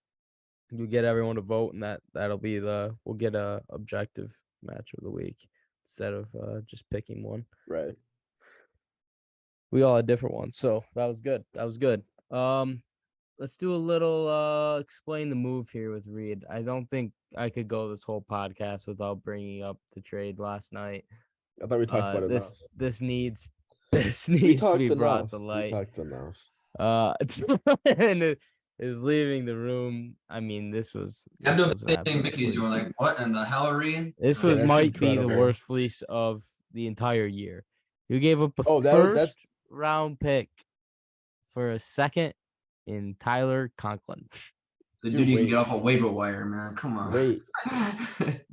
You get everyone to vote, and that'll be we'll get a objective match of the week instead of just picking one. Right. We all had different ones, so that was good. Let's do a little explain the move here with Reid. I don't think I could go this whole podcast without bringing up the trade last night. I thought we talked about it enough. This needs to be brought to light. We talked enough. And it is leaving the room. I mean, this was. I'm doing the same thing Mickey's doing. Like, what in the hell are we in? This might be the worst fleece of the entire year. You gave up a first round pick for a second in Tyler Conklin. The dude you can get off a waiver wire, man. Come on. Wait.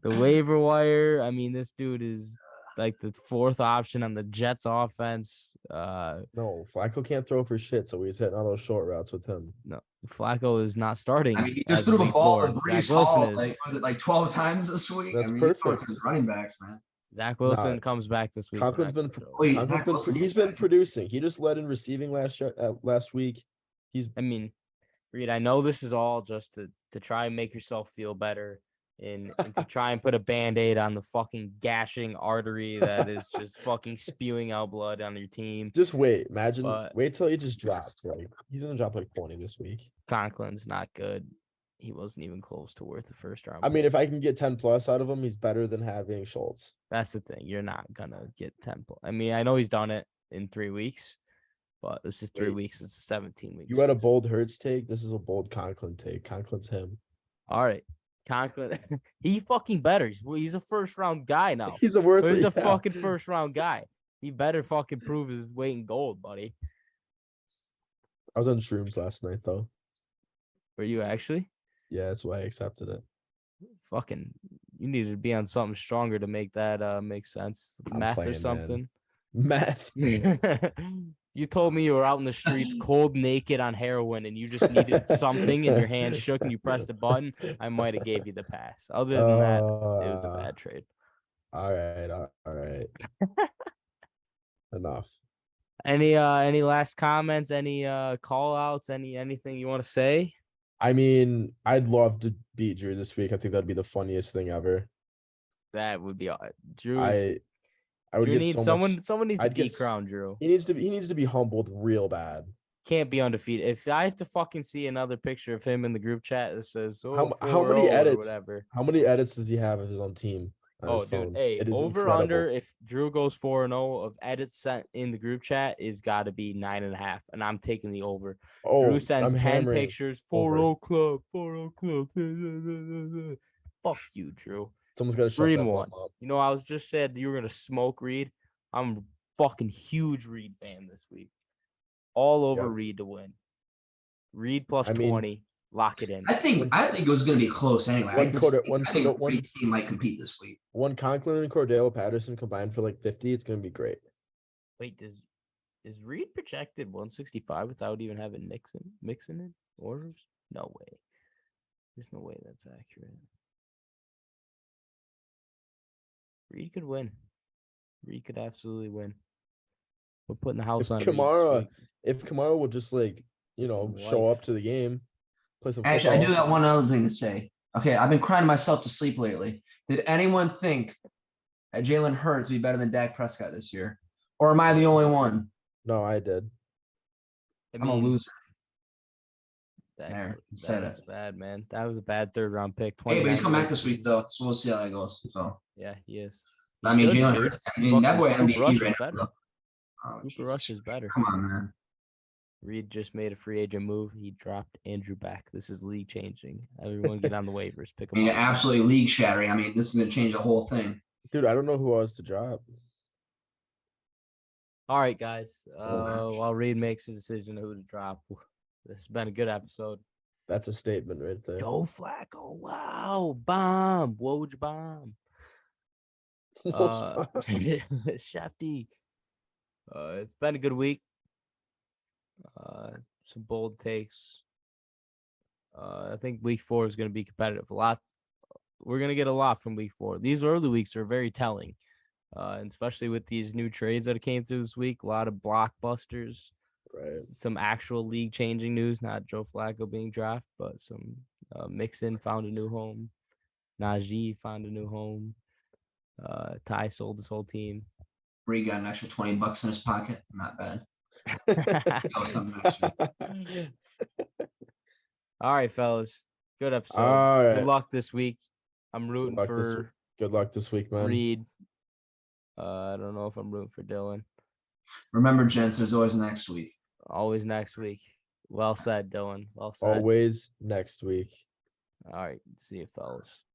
The waiver wire. I mean, this dude is like the fourth option on the Jets offense. No, Flacco can't throw for shit, so he's hitting all those short routes with him. No, Flacco is not starting. I mean, he just threw the ball to Breece Hall. Like, was it like 12 times this week? That's perfect. Running backs, man. Zach Wilson comes back this week. Conklin's been producing. He just led in receiving last week. I mean, Reid, I know this is all just to try and make yourself feel better and to try and put a Band-Aid on the fucking gashing artery that is just fucking spewing out blood on your team. Just wait. Wait till he just drops. Like, he's gonna drop like 20 this week. Conklin's not good. He wasn't even close to worth the first round. I mean, if I can get 10 plus out of him, he's better than having Schultz. That's the thing. You're not gonna get 10 plus. I mean, I know he's done it in 3 weeks, but this is 3 weeks. It's 17 weeks. You had a bold Hurts take. This is a bold Conklin take. Conklin's him. All right. Conklin, he fucking better. He's a first round guy now. He's a fucking first round guy. He better fucking prove his weight in gold, buddy. I was on shrooms last night, though. Were you actually? Yeah, that's why I accepted it. Fucking, you needed to be on something stronger to make that make sense. Meth or something. Man. Meth. You told me you were out in the streets cold naked on heroin and you just needed something and your hand shook and you pressed the button. I might have gave you the pass. Other than that, it was a bad trade. All right. Enough. Any last comments? Any call outs? Anything you want to say? I mean, I'd love to beat Drew this week. I think that'd be the funniest thing ever. That would be Drew. I would need someone needs to decrown Drew. He needs to be humbled real bad. Can't be undefeated. If I have to fucking see another picture of him in the group chat that says how many edits? or whatever. How many edits does he have of his own team? on Oh, his dude. phone. Hey, It is over incredible. under if Drew goes 4-0 of edits sent in the group chat is got to be 9.5, and I'm taking the over. Oh, Drew sends I'm 10 hammering pictures. over. 4-0 club, 4-0 club. Fuck you, Drew. Someone's got to shut that 3-1. bum up. You know, I was just said you were gonna smoke Reid. I'm a fucking huge Reid fan this week. All over Yep. Reid to win. Reid plus I mean, 20. Lock it in. I think it was going to be close anyway. One I think Reid's team might compete this week. One Conklin and Cordell Patterson combined for like 50. It's gonna be great. Wait, is Reid projected 165 without even having mixing in orders? No way. There's no way that's accurate. Reid could win. Reid could absolutely win. We're putting the house If on Reid this Kamara, week. if Kamara will just like Get some show life. up to the game, play some Actually, I do football. got one other thing to say. Okay, I've been crying myself to sleep lately. Did anyone think that Jalen Hurts would be better than Dak Prescott this year? Or am I the only one? No, I did. I'm a loser. That's bad, man. That was a bad third round pick. Hey, but he's come back 29 this week though, so we'll see how that goes. So Yeah, he is. I mean, should, Jalen dude. Hurts. I mean, that boy Fucking Cooper MVP Rush right is now. better. though. Oh, Cooper Jesus. Rush is better. Come on, man. Reid just made a free agent move. He dropped Andrew back. This is league changing. Everyone get on the waivers. Pick I him mean, up. absolutely league shattering. I mean, this is gonna change the whole thing. Dude, I don't know who else to drop. All right, guys. gosh. While Reid makes a decision who to drop, this has been a good episode. That's a statement right there. Joe Flacco. Wow. Bomb. Woj bomb. Shafty. It's been a good week. Some bold takes. I think week 4 is going to be competitive. We're going to get a lot from week 4. These early weeks are very telling, and especially with these new trades that came through this week. A lot of blockbusters. Right. Some actual league changing news, not Joe Flacco being drafted, but some Mixon found a new home. Najee found a new home. Ty sold his whole team. Reid got an extra $20 in his pocket. Not bad. All right, fellas. Good episode. All right. Good luck this week. I'm rooting Good luck this week, man. Reid. I don't know if I'm rooting for Dylan. Remember, gents, there's always next week. Always next week. Well said, Dylan. Well said. Always next week. All right. See you, fellas.